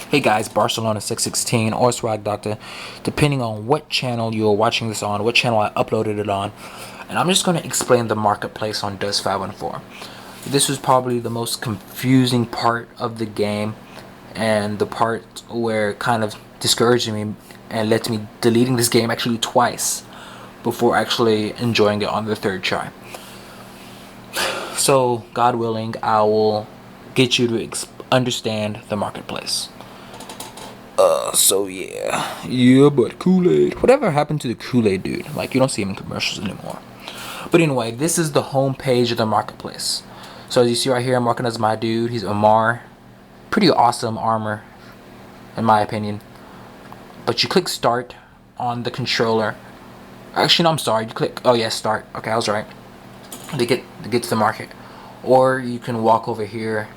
Hey guys, Barcelona 616 or Swag Doctor, depending on what channel you are watching this on, what channel I uploaded it on, and I'm just going to explain the marketplace on Dust 514. This was probably the most confusing part of the game, and the part where it kind of discouraged me and led to me deleting this game actually twice before actually enjoying it on the third try. So, God willing, I will get you to understand the marketplace. So yeah, but Kool-Aid. Whatever happened to the Kool-Aid dude? Like, you don't see him in commercials anymore. But anyway, this is the home page of the marketplace. So as you see right here, I'm working as my dude. He's Omar. Pretty awesome armor, in my opinion. But you click start on the controller. Actually, no, I'm sorry. You click, oh yeah, start. Okay, I was right. To get to the market. Or you can walk over here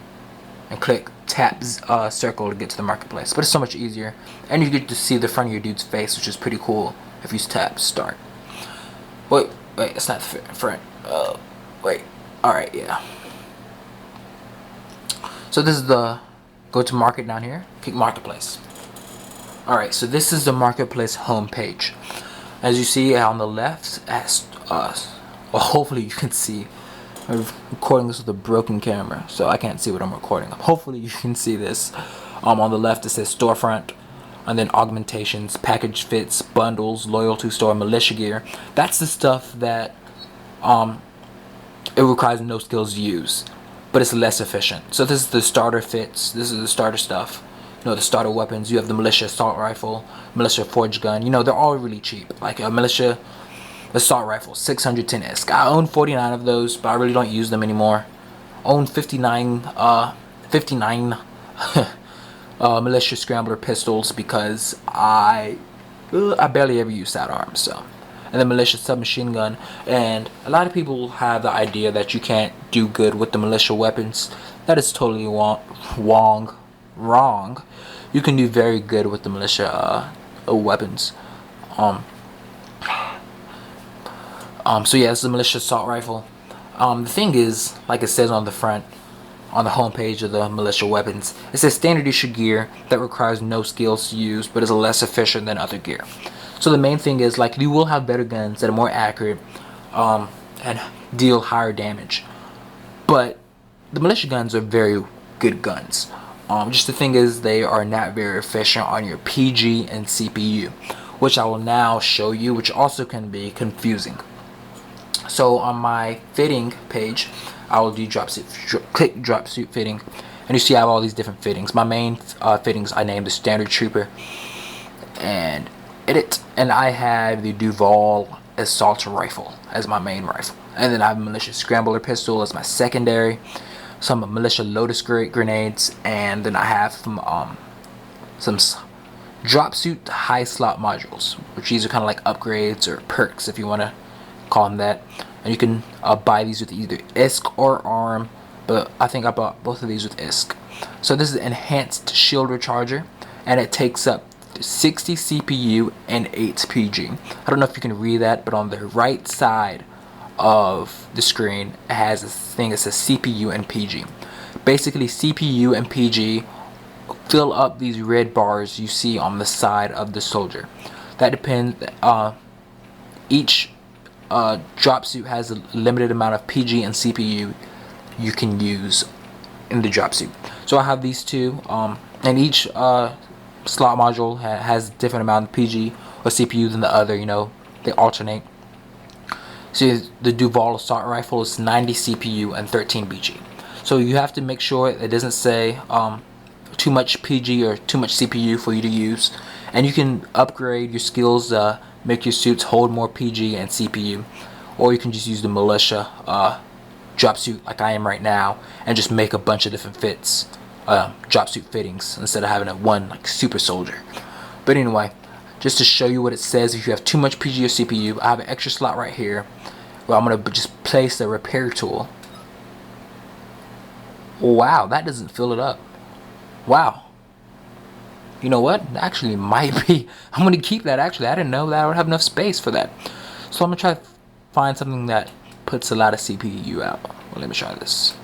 and click tap circle to get to the marketplace, but it's so much easier, and you get to see the front of your dude's face, which is pretty cool if you tap start. Wait, it's not the front. Wait, alright, yeah. So this is the go to market down here, click marketplace. Alright, so this is the marketplace homepage. As you see on the left, well, hopefully you can see. I'm recording this with a broken camera, so I can't see what I'm recording. Hopefully you can see this. On the left it says storefront, and then augmentations, package fits, bundles, loyalty store, militia gear. That's the stuff that it requires no skills to use, but it's less efficient. So this is the starter fits. This is the starter stuff. You know, the starter weapons. You have the militia assault rifle, militia forge gun. You know, they're all really cheap. Like a militia assault rifle, 610 ISK. I own 49 of those, but I really don't use them anymore. Own 59 militia scrambler pistols because I barely ever use sidearms. So, and the militia submachine gun. And a lot of people have the idea that you can't do good with the militia weapons. That is totally wrong. You can do very good with the militia weapons. So yeah, it's the militia assault rifle. The thing is, like it says on the front, on the home page of the militia weapons, it says standard issue gear that requires no skills to use, but is less efficient than other gear. So the main thing is, like, you will have better guns that are more accurate, and deal higher damage. But the militia guns are very good guns. Just the thing is, they are not very efficient on your PG and CPU, which I will now show you, which also can be confusing. So on my fitting page, I will do click drop suit fitting, and you see I have all these different fittings. My main fittings I named the standard trooper and edit, and I have the Duval assault rifle as my main rifle, and then I have a militia scrambler pistol as my secondary, some militia lotus grenades, and then I have some drop suit high slot modules, which these are kind of like upgrades or perks if you want to call them that. And you can buy these with either ISK or ARM, but I think I bought both of these with ISK. So this is enhanced shield recharger, and it takes up 60 CPU and 8 PG. I don't know if you can read that, but on the right side of the screen it has this thing that says CPU and PG. Basically, CPU and PG fill up these red bars you see on the side of the soldier. That depends. Each drop suit has a limited amount of PG and CPU you can use in the drop suit. So I have these two, and each slot module has a different amount of PG or CPU than the other. You know, they alternate. So the Duval assault rifle is 90 CPU and 13 PG. So you have to make sure it doesn't say too much PG or too much CPU for you to use, and you can upgrade your skills, make your suits hold more PG and CPU, or you can just use the militia drop suit like I am right now and just make a bunch of different fits, drop suit fittings, instead of having a one like super soldier. But anyway, just to show you what it says, if you have too much PG or CPU, I have an extra slot right here where I'm going to just place the repair tool. Wow, that doesn't fill it up. Wow. You know what? Actually, might be. I'm going to keep that, actually. I didn't know that I would have enough space for that. So I'm going to try to find something that puts a lot of CPU out. Well, let me try this.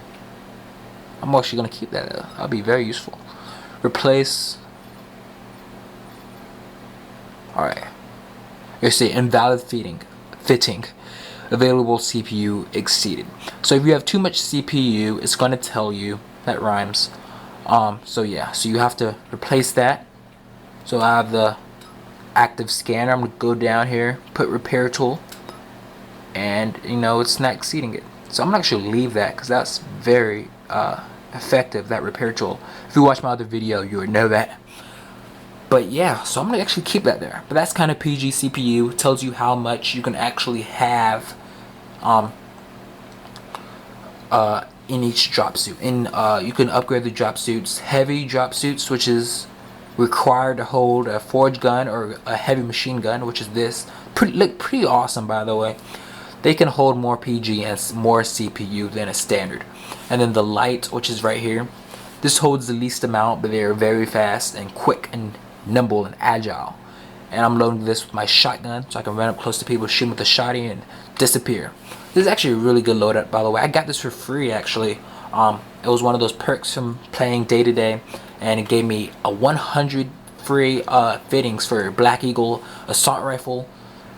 I'm actually going to keep that. That'll be very useful. Replace Alright. You see invalid fitting. Available CPU exceeded. So if you have too much CPU, it's going to tell you. That rhymes. So yeah, so you have to replace that. So I have the active scanner. I'm going to go down here, put repair tool, and you know it's not exceeding it. So I'm going to actually leave that because that's very effective, that repair tool. If you watch my other video, you would know that. But yeah, so I'm going to actually keep that there. But that's kind of PG CPU. It tells you how much you can actually have in each drop suit. And you can upgrade the drop suits. Heavy drop suits, which is required to hold a forge gun or a heavy machine gun, which is this. Look pretty awesome, by the way. They can hold more PG and more CPU than a standard. And then the light, which is right here, this holds the least amount, but they are very fast and quick and nimble and agile. And I'm loading this with my shotgun, so I can run up close to people, shoot with the shotty, and disappear. This is actually a really good loadout, by the way. I got this for free, actually. It was one of those perks from playing day to day, and it gave me a 100 free fittings for Black Eagle, assault rifle,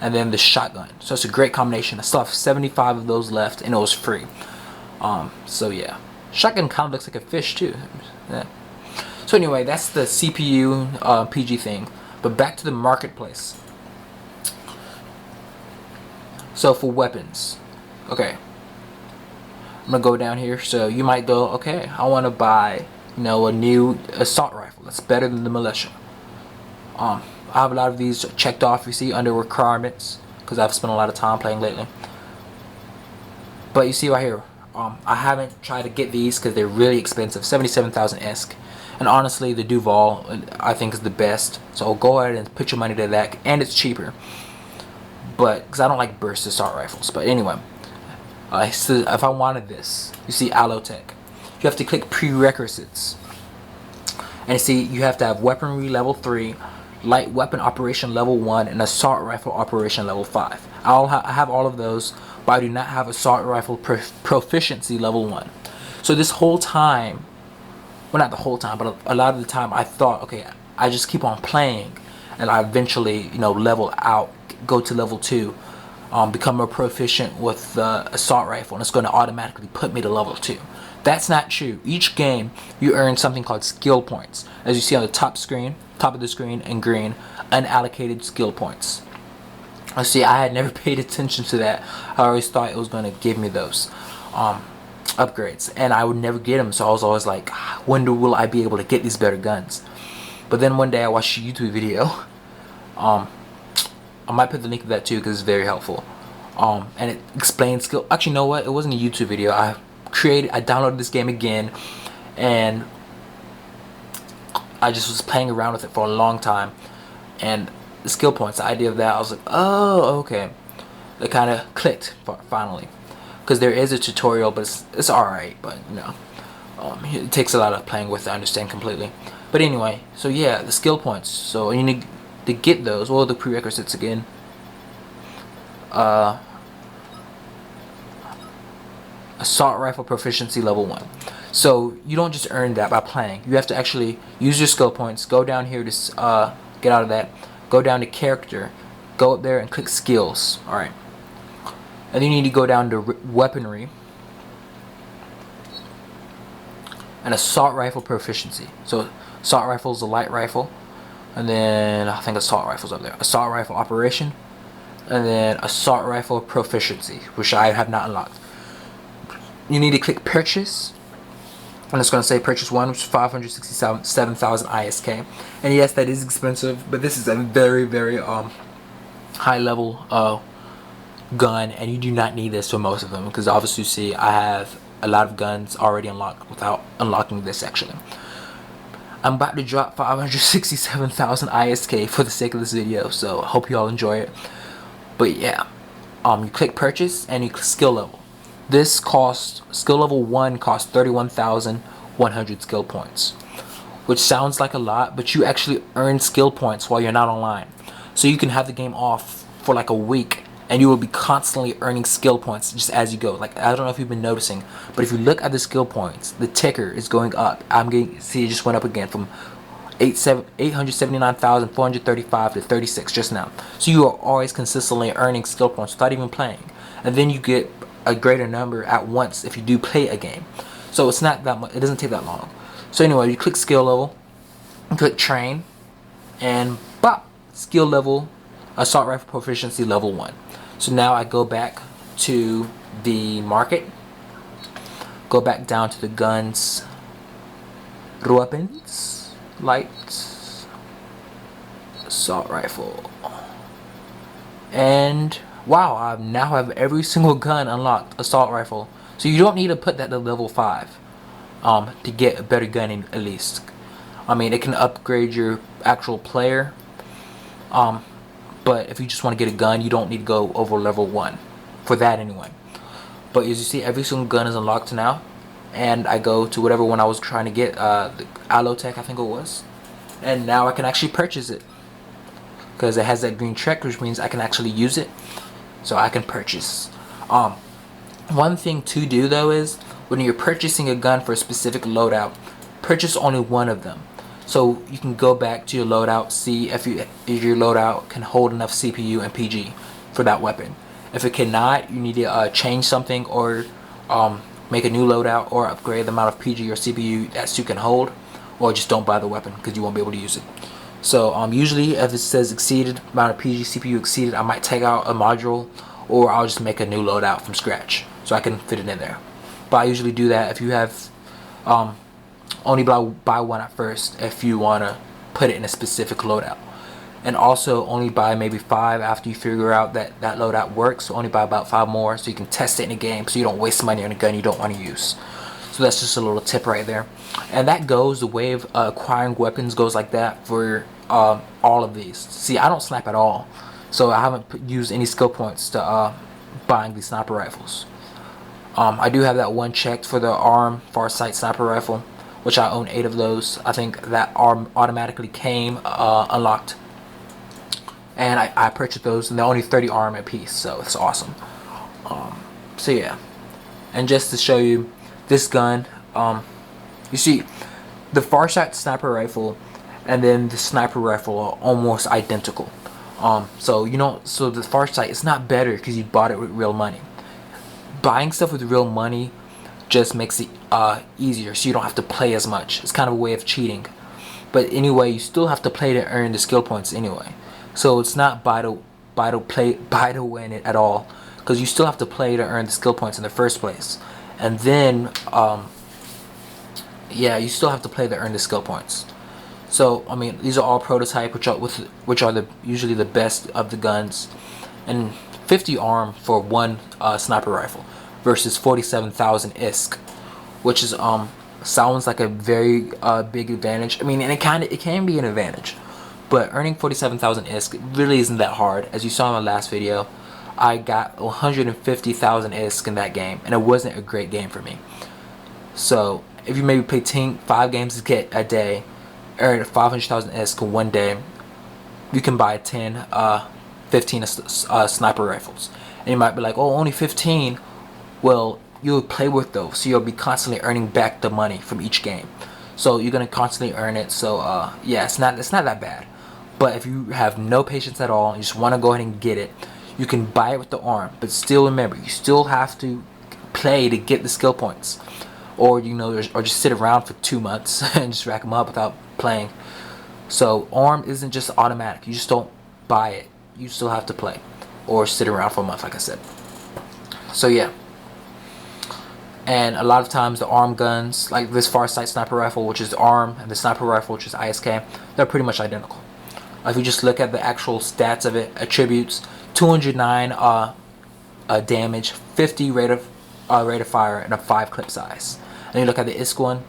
and then the shotgun. So it's a great combination. I still have 75 of those left, and it was free. So yeah, shotgun kind of looks like a fish too. Yeah. So anyway, that's the CPU PG thing. But back to the marketplace. So for weapons, okay, I'm gonna go down here. So you might go, okay, I want to buy, you know, a new assault rifle that's better than the militia. I have a lot of these checked off, you see, under requirements, because I've spent a lot of time playing lately. But you see right here, I haven't tried to get these because they're really expensive, 77,000 ESC. And honestly, the Duval I think is the best. So go ahead and put your money to that, and it's cheaper. But because I don't like burst assault rifles. But anyway, so if I wanted this, you see Allotech, you have to click prerequisites, and you see you have to have weaponry level 3, light weapon operation level 1, and assault rifle operation level 5. I have all of those, but I do not have assault rifle proficiency level 1. So this whole time, well, not the whole time, but a lot of the time, I thought, okay, I just keep on playing, and I eventually, you know, level out, go to level 2, become more proficient with the assault rifle, and it's going to automatically put me to level 2. That's not true. Each game, you earn something called skill points. As you see on the top of the screen in green, unallocated skill points. See, I had never paid attention to that. I always thought it was going to give me those upgrades, and I would never get them. So I was always like, when will I be able to get these better guns? But then one day I watched a YouTube video. I might put the link to that too because it's very helpful. And it explains skill. Actually, you know what? It wasn't a YouTube video. I downloaded this game again, and I just was playing around with it for a long time. And the skill points, the idea of that, I was like, oh, okay. It kind of clicked finally. Because there is a tutorial, but it's alright. But, you know, it takes a lot of playing with to understand completely. But anyway, so yeah, the skill points. So you need to get those. What are the prerequisites again? Assault rifle proficiency level 1. So you don't just earn that by playing. You have to actually use your skill points. Go down here to get out of that. Go down to character. Go up there and click skills. Alright. And then you need to go down to weaponry. And assault rifle proficiency. So assault rifle is a light rifle. And then I think assault rifle's up there. Assault rifle operation. And then assault rifle proficiency, which I have not unlocked. You need to click purchase. And it's going to say purchase 1, which is 567,000 ISK. And yes, that is expensive, but this is a very, very high level gun, and you do not need this for most of them, because obviously you see I have a lot of guns already unlocked without unlocking this actually. I'm about to drop 567,000 ISK for the sake of this video, so I hope you all enjoy it. But yeah, you click purchase and you click skill level. This costs, skill level 1 costs 31,100 skill points, which sounds like a lot, but you actually earn skill points while you're not online. So you can have the game off for like a week, and you will be constantly earning skill points just as you go. Like, I don't know if you've been noticing, but if you look at the skill points, the ticker is going up. See, it just went up again from 879,435 to 36 just now. So you are always consistently earning skill points without even playing, and then you get a greater number at once if you do play a game. So it's not that much. It doesn't take that long. So anyway, you click skill level, you click train, and bop, skill level, assault rifle proficiency level 1. So now I go back to the market, go back down to the guns, weapons, light, assault rifle, and wow, I now have every single gun unlocked assault rifle. So you don't need to put that to level 5 to get a better gun at least. I mean, it can upgrade your actual player, but if you just want to get a gun, you don't need to go over level 1 for that anyway. But as you see, every single gun is unlocked now, and I go to whatever one I was trying to get, the Allotech I think it was, and now I can actually purchase it because it has that green check, which means I can actually use it, so I can purchase. One thing to do though is when you're purchasing a gun for a specific loadout, purchase only one of them. So you can go back to your loadout, see if your loadout can hold enough CPU and PG for that weapon. If it cannot, you need to change something or make a new loadout or upgrade the amount of PG or CPU that you can hold, or just don't buy the weapon because you won't be able to use it. So usually if it says exceeded, amount of PG CPU exceeded, I might take out a module, or I'll just make a new loadout from scratch so I can fit it in there. But I usually do that if you have only buy one at first if you want to put it in a specific loadout, and also only buy maybe 5 after you figure out that that loadout works. So only buy about 5 more so you can test it in a game, so you don't waste money on a gun you don't want to use. So that's just a little tip right there. And that goes, the way of acquiring weapons goes like that for all of these. See, I don't snap at all, so I haven't used any skill points to buying these sniper rifles. I do have that one checked for the ARM Farsight sniper rifle, which I own 8 of those. I think that ARM automatically came unlocked, and I purchased those, and they're only 30 ARM a piece, so it's awesome. So yeah, and just to show you this gun, you see the Farsight sniper rifle and then the sniper rifle are almost identical. So so the Farsight, it's not better because you bought it with real money. Buying stuff with real money just makes it easier, so you don't have to play as much. It's kind of a way of cheating, but anyway, you still have to play to earn the skill points anyway. So it's not buy to win it at all, because you still have to play to earn the skill points in the first place. And then yeah, you still have to play to earn the skill points. So I mean, these are all prototype, which are usually the best of the guns, and 50 ARM for one sniper rifle versus 47,000 ISK, which is sounds like a very big advantage. I mean, and it can be an advantage, but earning 47,000 ISK really isn't that hard. As you saw in my last video, I got 150,000 ISK in that game, and it wasn't a great game for me. So if you maybe play 5 games a day, earn 500,000 ISK in one day, you can buy 15 sniper rifles. And you might be like, oh, only 15. Well, you'll play with those, so you'll be constantly earning back the money from each game. So you're gonna constantly earn it. So yeah, it's not that bad. But if you have no patience at all and you just want to go ahead and get it, you can buy it with the ARM. But still remember, you still have to play to get the skill points, or or just sit around for 2 months and just rack them up without playing. So ARM isn't just automatic. You just don't buy it. You still have to play or sit around for a month, like I said. So yeah, and a lot of times the ARM guns, like this Farsight sniper rifle, which is ARM, and the sniper rifle, which is ISK, they're pretty much identical. If you just look at the actual stats of it, attributes, 209 damage, 50 rate of fire, and a 5 clip size. And you look at the ISK one,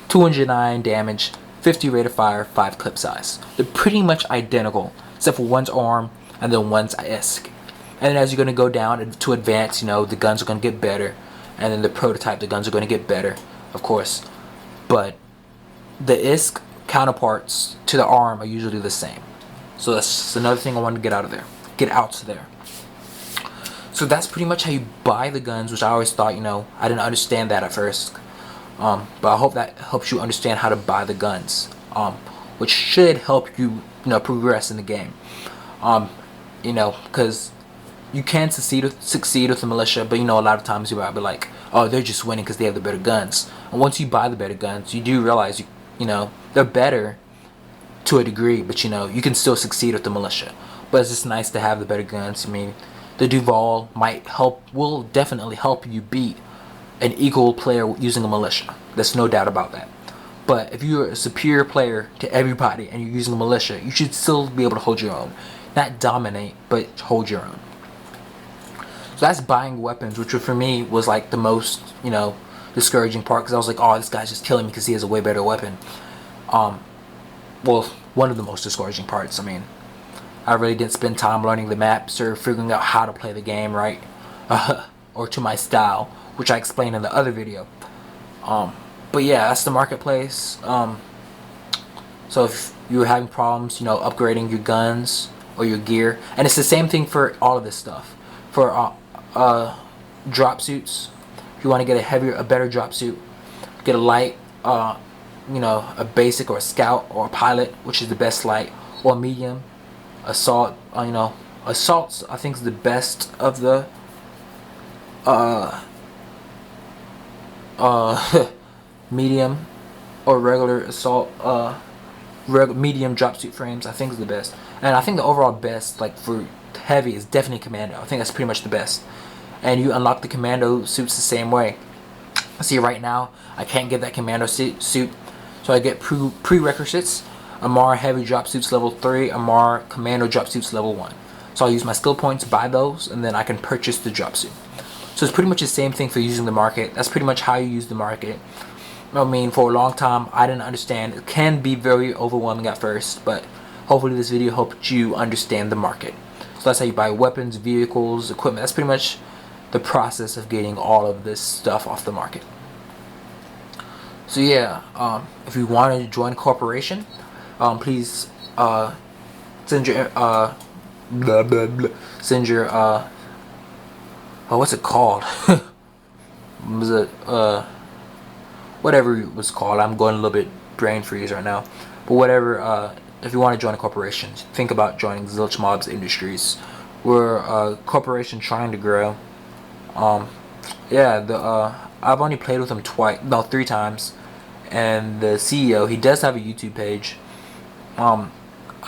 209 damage, 50 rate of fire, 5 clip size. They're pretty much identical, except for one's ARM and then one's ISK. And then as you're going to go down to advance, the guns are going to get better. And then the prototype, the guns are going to get better, of course. But the ISK counterparts to the ARM are usually the same. So that's another thing I wanted to get out there. So that's pretty much how you buy the guns, which I always thought, I didn't understand that at first. But I hope that helps you understand how to buy the guns. which should help you, progress in the game. Because you can succeed with the militia, but a lot of times you might be like, oh, they're just winning because they have the better guns. And once you buy the better guns, you do realize they're better to a degree, but you can still succeed with the militia. But it's just nice to have the better guns. I mean, the Duval will definitely help you beat an equal player using a militia. There's no doubt about that. But if you're a superior player to everybody and you're using a militia, you should still be able to hold your own. Not dominate, but hold your own. So that's buying weapons, which for me was like the most, discouraging part, because I was like, oh, this guy's just killing me because he has a way better weapon. Well, one of the most discouraging parts. I mean, I really didn't spend time learning the maps or figuring out how to play the game right, or to my style, which I explained in the other video. But yeah, that's the marketplace. So if you're having problems, upgrading your guns or your gear, and it's the same thing for all of this stuff. For drop suits, if you want to get a better drop suit, get a light, a basic or a scout or a pilot, which is the best light, or a medium, assault. Assaults I think is the best of the medium or regular assault, medium drop suit frames I think is the best. And I think the overall best, like for heavy, is definitely Commando. I think that's pretty much the best. And you unlock the Commando suits the same way. See, right now I can't get that Commando suit, so I get prerequisites: Amarr heavy drop suits level 3, Amarr Commando drop suits level 1. So I'll use my skill points, buy those, and then I can purchase the drop suit. So it's pretty much the same thing for using the market. That's pretty much how you use the market. I mean, for a long time I didn't understand. It can be very overwhelming at first, but hopefully this video helped you understand the market. So that's how you buy weapons, vehicles, equipment. That's pretty much the process of getting all of this stuff off the market. So yeah, if you want to join a corporation, please send your what's it called? Was it whatever it was called? I'm going a little bit brain freeze right now. But whatever, if you want to join a corporation, think about joining Zilch Mobs Industries. We're a corporation trying to grow. I've only played with him 3 times, and the CEO, he does have a YouTube page. I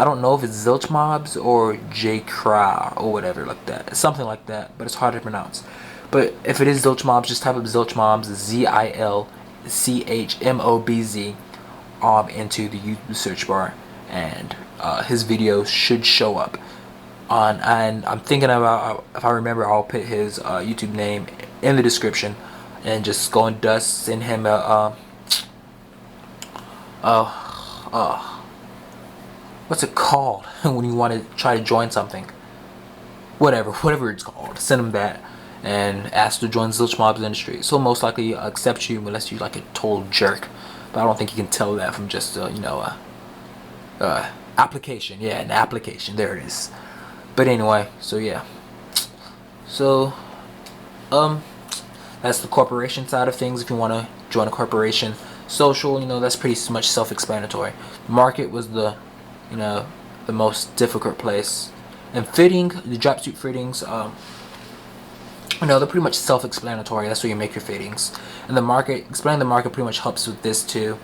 don't know if it's Zilch Mobs or J-Cra or whatever like that. It's something like that, but it's hard to pronounce. But if it is Zilch Mobs, just type up Zilch Mobs, ZILCHMOBZ, into the YouTube search bar, and his videos should show up. And I'm thinking about, if I remember, I'll put his YouTube name in the description, and just go and send him a what's it called when you want to try to join something, whatever it's called, send him that and ask to join Zilch Mobs Industry. So most likely accept you, unless you're like a total jerk, but I don't think you can tell that from just application. Yeah, an application, there it is. But anyway, so yeah, so that's the corporation side of things. If you want to join a corporation, social, that's pretty much self-explanatory. Market was the the most difficult place. And fitting, the drop suit fittings, they're pretty much self-explanatory. That's where you make your fittings. And the market, explaining the market pretty much helps with this too.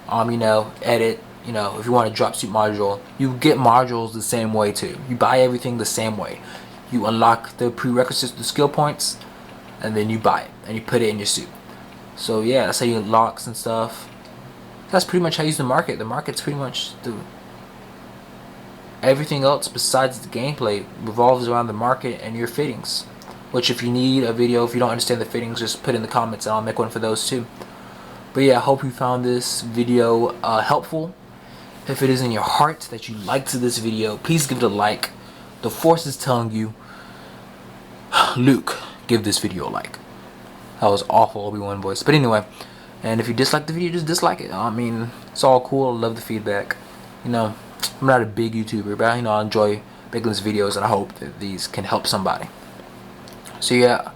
Edit, if you want a drop suit module, you get modules the same way too. You buy everything the same way. You unlock the prerequisites, the skill points, and then you buy it and you put it in your suit. So yeah, that's how you unlocks and stuff. That's pretty much how you use the market. The market's pretty much everything else besides the gameplay revolves around the market and your fittings. Which, if you need a video, if you don't understand the fittings, just put in the comments and I'll make one for those too. But yeah, I hope you found this video helpful. If it is in your heart that you liked this video, please give it a like. The force is telling you, Luke, give this video a like. That was awful, Obi-Wan voice. But anyway, and if you dislike the video, just dislike it. I mean, it's all cool. I love the feedback. I'm not a big YouTuber, but I enjoy making these videos, and I hope that these can help somebody. So yeah,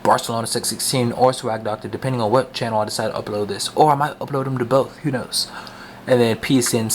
Barcelona 616 or Swag Doctor, depending on what channel I decide to upload this, or I might upload them to both. Who knows? and then PSN